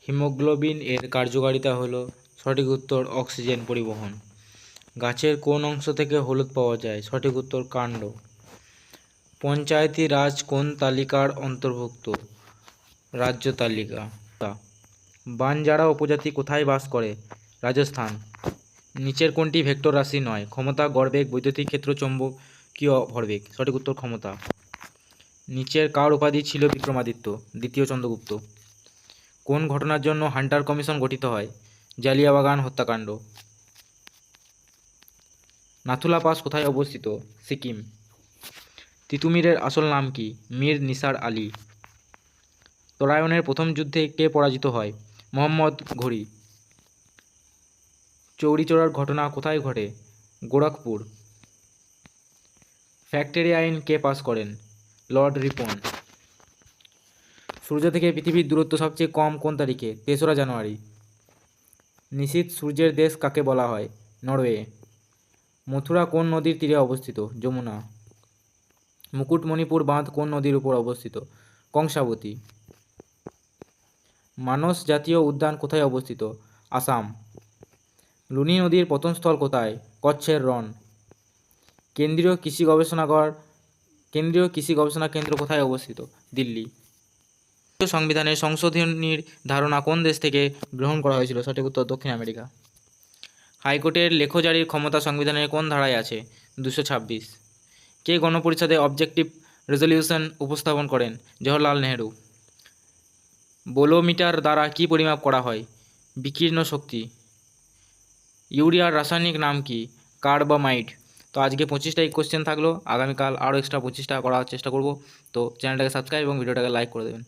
Haemoglobin এর কার্যকারিতা হলো, সঠিক উত্তর অক্সিজেন পরিবহন। গাছের কোন অংশ থেকে হলুদ পাওয়া যায়? সঠিক উত্তর কাণ্ড। পঞ্চায়েতি রাজ কোন তালিকার অন্তর্ভুক্ত? রাজ্য তালিকা। বানজারা উপজাতি কোথায় বাস করে? রাজস্থান। নিচের কোনটি ভেক্টর রাশি নয়? ক্ষমতা, গড়বেগ, বৈদ্যুতিক ক্ষেত্র, চৌম্বকীয় ভরবেগ। সঠিক উত্তর ক্ষমতা। নিচের কার উপাধি ছিল বিক্রমাদিত্য? দ্বিতীয় চন্দ্রগুপ্ত। কোন ঘটনার জন্য হান্টার কমিশন গঠিত হয়? জালিয়াবাগান হত্যাকাণ্ড। নাথুলা পাস কোথায় অবস্থিত? সিকিম। তিতুমিরের আসল নাম কি? মীর নিসার আলী। তরায়নের প্রথম যুদ্ধে কে পরাজিত হয়? মোহাম্মদ ঘুরি। চৌরিচৌরার ঘটনা কোথায় ঘটে? গোরখপুর। ফ্যাক্টরি আইন কে পাস করেন? লর্ড রিপন। সূর্য থেকে পৃথিবীর দূরত্ব সবচেয়ে কম কোন তারিখে? 3রা জানুয়ারি। নিশীথ সূর্যের দেশ কাকে বলা হয়? নরওয়ে। মথুরা কোন নদীর তীরে অবস্থিত? যমুনা। মুকুটমণিপুর বাঁধ কোন নদীর উপর অবস্থিত? কংসাবতী। মানস জাতীয় উদ্যান কোথায় অবস্থিত? আসাম। লুনি নদীর পতনস্থল কোথায়? কচ্ছের রণ। কেন্দ্রীয় কৃষি গবেষণা কেন্দ্র কোথায় অবস্থিত? দিল্লি। সংবিধানের সংশোধনীর ধারণা কোন দেশ থেকে গ্রহণ করা হয়েছিল? সঠিক উত্তর দক্ষিণ আমেরিকা। হাইকোর্টের লেখজারির ক্ষমতা সংবিধানের কোন ধারায় আছে? 226। কে গণপরিষদে অবজেক্টিভ রেজলিউশন উপস্থাপন করেন? জওহরলাল নেহেরু। বোলোমিটার দ্বারা কি পরিমাপ করা হয়? বিকীর্ণ শক্তি। ইউরিয়ার রাসায়নিক নাম কি? কার্বামাইড। তো আজকে 25টাই কোশ্চেন থাকলো, আগামীকাল আরও এক্সট্রা 25টা করার চেষ্টা করব। তো চ্যানেলটাকে সাবস্ক্রাইব এবং ভিডিওটাকে লাইক করে দেবেন।